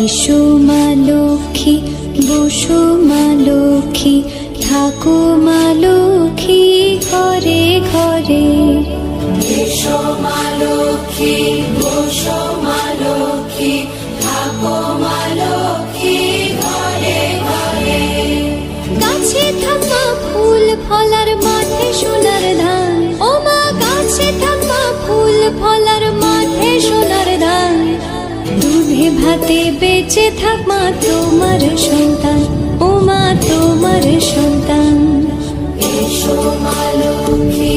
এসো মা লক্ষ্মী, বসো মা লক্ষ্মী, থাকো মা লক্ষ্মী ঘরে ঘরে। এসো মা লক্ষ্মী, বসো মা লক্ষ্মী, থাকো মা লক্ষ্মী ঘরে ঘরে। গাছে থাকা ফুল ফলার মাঠে সোনার ধান, ও মা গাছে থাকা ফুল ফলার মাঠে সোনার ধান। দুধে ভাতে বেঁচে থাক মা তোমার সন্তান, ও মা তোমার সন্তান। এসো মা লক্ষ্মী,